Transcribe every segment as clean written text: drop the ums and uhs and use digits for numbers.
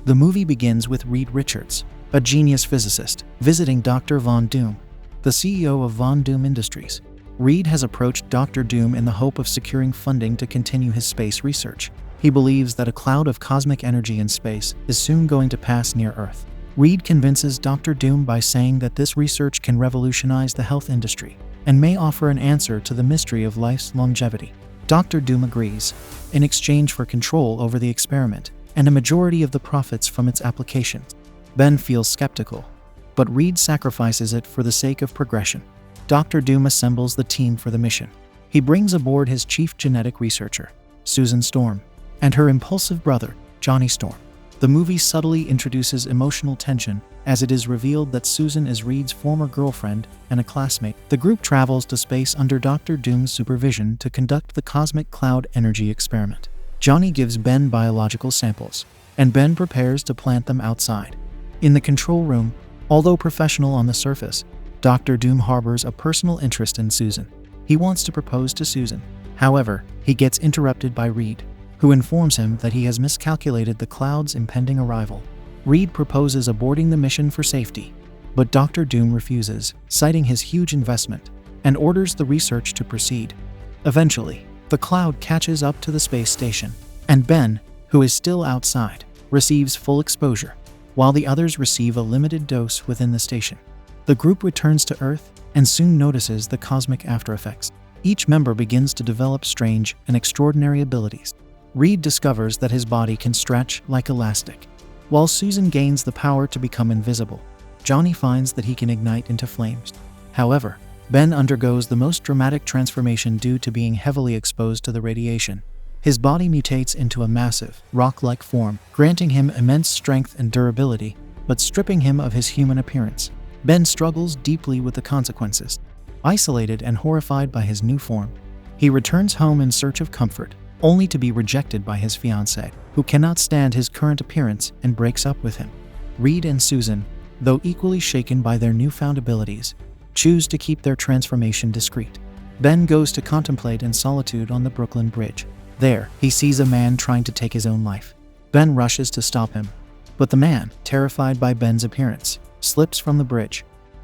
The movie begins with Reed Richards, a genius physicist, visiting Dr. Von Doom, the CEO of Von Doom Industries. Reed has approached Dr. Doom in the hope of securing funding to continue his space research. He believes that a cloud of cosmic energy in space is soon going to pass near Earth. Reed convinces Dr. Doom by saying that this research can revolutionize the health industry and may offer an answer to the mystery of life's longevity. Dr. Doom agrees, in exchange for control over the experiment and a majority of the profits from its applications. Ben feels skeptical, but Reed sacrifices it for the sake of progression. Dr. Doom assembles the team for the mission. He brings aboard his chief genetic researcher, Susan Storm, and her impulsive brother, Johnny Storm. The movie subtly introduces emotional tension as it is revealed that Susan is Reed's former girlfriend and a classmate. The group travels to space under Dr. Doom's supervision to conduct the cosmic cloud energy experiment. Johnny gives Ben biological samples, and Ben prepares to plant them outside. In the control room, although professional on the surface, Dr. Doom harbors a personal interest in Susan. He wants to propose to Susan. However, he gets interrupted by Reed, who informs him that he has miscalculated the cloud's impending arrival. Reed proposes aborting the mission for safety, but Dr. Doom refuses, citing his huge investment, and orders the research to proceed. Eventually, the cloud catches up to the space station, and Ben, who is still outside, receives full exposure, while the others receive a limited dose within the station. The group returns to Earth and soon notices the cosmic aftereffects. Each member begins to develop strange and extraordinary abilities. Reed discovers that his body can stretch like elastic, while Susan gains the power to become invisible. Johnny finds that he can ignite into flames. However, Ben undergoes the most dramatic transformation due to being heavily exposed to the radiation. His body mutates into a massive, rock-like form, granting him immense strength and durability, but stripping him of his human appearance. Ben struggles deeply with the consequences. Isolated and horrified by his new form, he returns home in search of comfort, only to be rejected by his fiancée, who cannot stand his current appearance and breaks up with him. Reed and Susan, though equally shaken by their newfound abilities, choose to keep their transformation discreet. Ben goes to contemplate in solitude on the Brooklyn Bridge. There, he sees a man trying to take his own life. Ben rushes to stop him, but the man, terrified by Ben's appearance, slips from the bridge.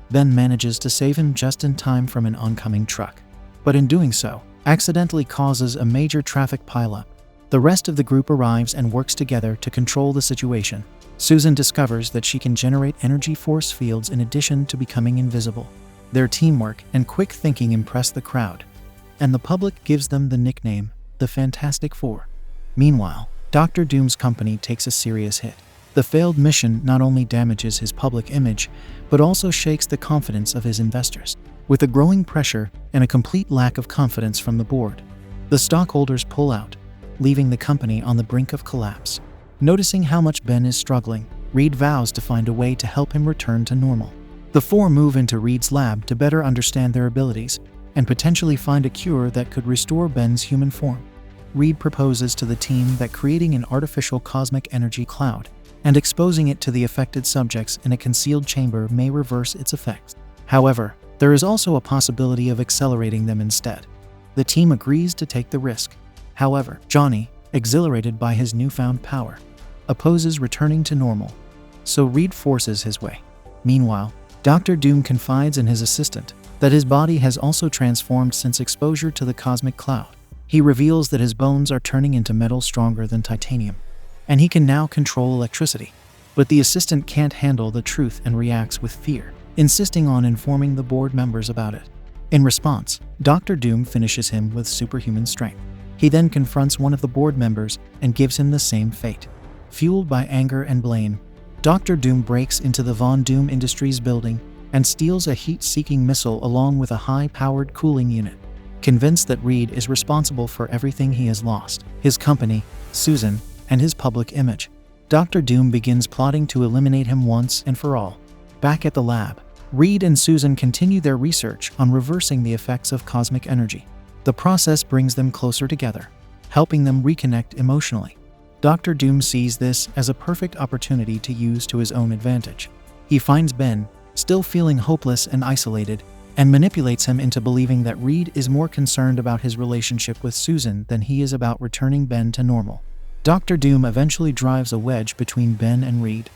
Ben manages to save him just in time from an oncoming truck, but in doing so, accidentally causes a major traffic pileup. The rest of the group arrives and works together to control the situation. Susan discovers that she can generate energy force fields in addition to becoming invisible. Their teamwork and quick thinking impress the crowd, and the public gives them the nickname, the Fantastic Four. Meanwhile, Dr. Doom's company takes a serious hit. The failed mission not only damages his public image, but also shakes the confidence of his investors. With a growing pressure and a complete lack of confidence from the board, the stockholders pull out, leaving the company on the brink of collapse. Noticing how much Ben is struggling, Reed vows to find a way to help him return to normal. The four move into Reed's lab to better understand their abilities and potentially find a cure that could restore Ben's human form. Reed proposes to the team that creating an artificial cosmic energy cloud and exposing it to the affected subjects in a concealed chamber may reverse its effects. However, there is also a possibility of accelerating them instead. The team agrees to take the risk. However, Johnny, exhilarated by his newfound power, opposes returning to normal, so Reed forces his way. Meanwhile, Dr. Doom confides in his assistant that his body has also transformed since exposure to the cosmic cloud. He reveals that his bones are turning into metal stronger than titanium, and he can now control electricity. But the assistant can't handle the truth and reacts with fear, insisting on informing the board members about it. In response, Dr. Doom finishes him with superhuman strength. He then confronts one of the board members and gives him the same fate. Fueled by anger and blame, Dr. Doom breaks into the Von Doom Industries building and steals a heat-seeking missile along with a high-powered cooling unit. Convinced that Reed is responsible for everything he has lost, his company, Susan, and his public image, Dr. Doom begins plotting to eliminate him once and for all. Back at the lab, Reed and Susan continue their research on reversing the effects of cosmic energy. The process brings them closer together, helping them reconnect emotionally. Dr. Doom sees this as a perfect opportunity to use to his own advantage. He finds Ben, still feeling hopeless and isolated, and manipulates him into believing that Reed is more concerned about his relationship with Susan than he is about returning Ben to normal. Dr. Doom eventually drives a wedge between Ben and Reed.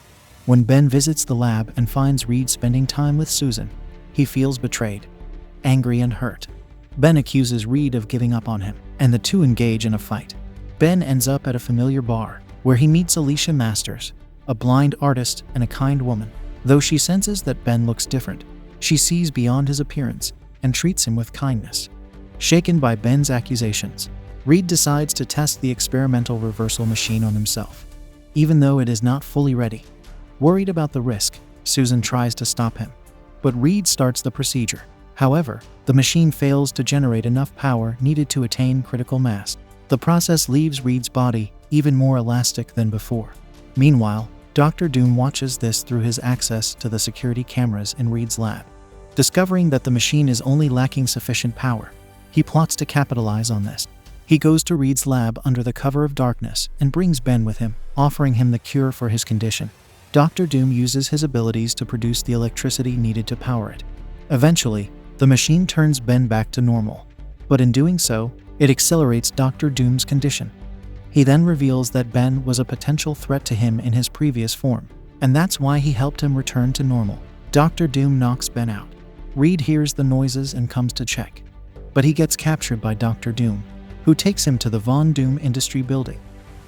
When Ben visits the lab and finds Reed spending time with Susan, he feels betrayed, angry and hurt. Ben accuses Reed of giving up on him, and the two engage in a fight. Ben ends up at a familiar bar, where he meets Alicia Masters, a blind artist and a kind woman. Though she senses that Ben looks different, she sees beyond his appearance and treats him with kindness. Shaken by Ben's accusations, Reed decides to test the experimental reversal machine on himself, even though it is not fully ready. Worried about the risk, Susan tries to stop him, but Reed starts the procedure. However, the machine fails to generate enough power needed to attain critical mass. The process leaves Reed's body even more elastic than before. Meanwhile, Dr. Doom watches this through his access to the security cameras in Reed's lab. Discovering that the machine is only lacking sufficient power, he plots to capitalize on this. He goes to Reed's lab under the cover of darkness and brings Ben with him, offering him the cure for his condition. Dr. Doom uses his abilities to produce the electricity needed to power it. Eventually, the machine turns Ben back to normal, but in doing so, it accelerates Dr. Doom's condition. He then reveals that Ben was a potential threat to him in his previous form, and that's why he helped him return to normal. Dr. Doom knocks Ben out. Reed hears the noises and comes to check, but he gets captured by Dr. Doom, who takes him to the Von Doom Industry building.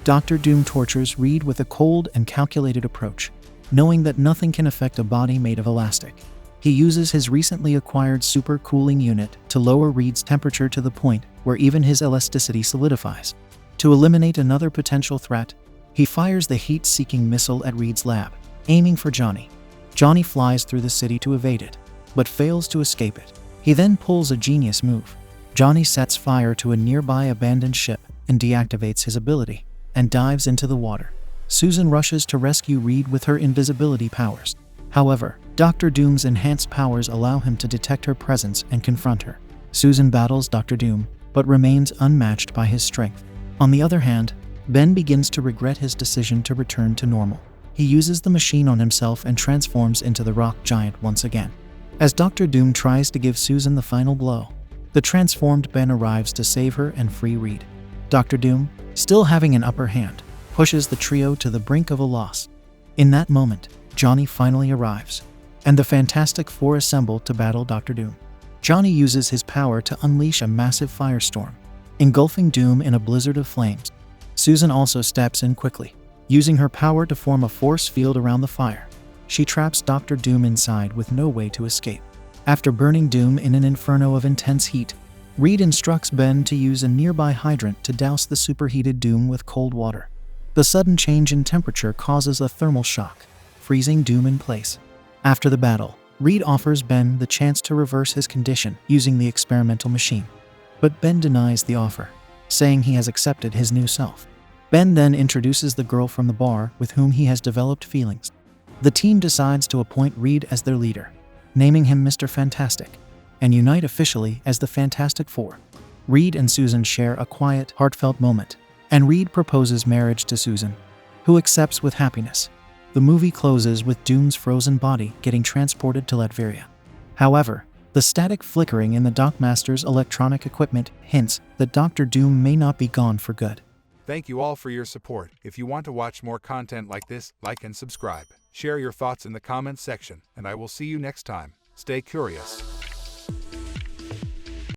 Dr. Doom tortures Reed with a cold and calculated approach, knowing that nothing can affect a body made of elastic. He uses his recently acquired super cooling unit to lower Reed's temperature to the point where even his elasticity solidifies. To eliminate another potential threat, he fires the heat-seeking missile at Reed's lab, aiming for Johnny. Johnny flies through the city to evade it, but fails to escape it. He then pulls a genius move. Johnny sets fire to a nearby abandoned ship and deactivates his ability, and dives into the water. Susan rushes to rescue Reed with her invisibility powers. However, Dr. Doom's enhanced powers allow him to detect her presence and confront her. Susan battles Dr. Doom, but remains unmatched by his strength. On the other hand, Ben begins to regret his decision to return to normal. He uses the machine on himself and transforms into the rock giant once again. As Dr. Doom tries to give Susan the final blow, the transformed Ben arrives to save her and free Reed. Dr. Doom, still having an upper hand, pushes the trio to the brink of a loss. In that moment, Johnny finally arrives, and the Fantastic Four assemble to battle Dr. Doom. Johnny uses his power to unleash a massive firestorm, engulfing Doom in a blizzard of flames. Susan also steps in quickly, using her power to form a force field around the fire. She traps Dr. Doom inside with no way to escape. After burning Doom in an inferno of intense heat, Reed instructs Ben to use a nearby hydrant to douse the superheated Doom with cold water. The sudden change in temperature causes a thermal shock, freezing Doom in place. After the battle, Reed offers Ben the chance to reverse his condition using the experimental machine. But Ben denies the offer, saying he has accepted his new self. Ben then introduces the girl from the bar with whom he has developed feelings. The team decides to appoint Reed as their leader, naming him Mr. Fantastic, and unite officially as the Fantastic Four. Reed and Susan share a quiet, heartfelt moment, and Reed proposes marriage to Susan, who accepts with happiness. The movie closes with Doom's frozen body getting transported to Latveria. However, the static flickering in the Dockmaster's electronic equipment hints that Dr. Doom may not be gone for good. Thank you all for your support. If you want to watch more content like this, like and subscribe. Share your thoughts in the comments section, and I will see you next time. Stay curious.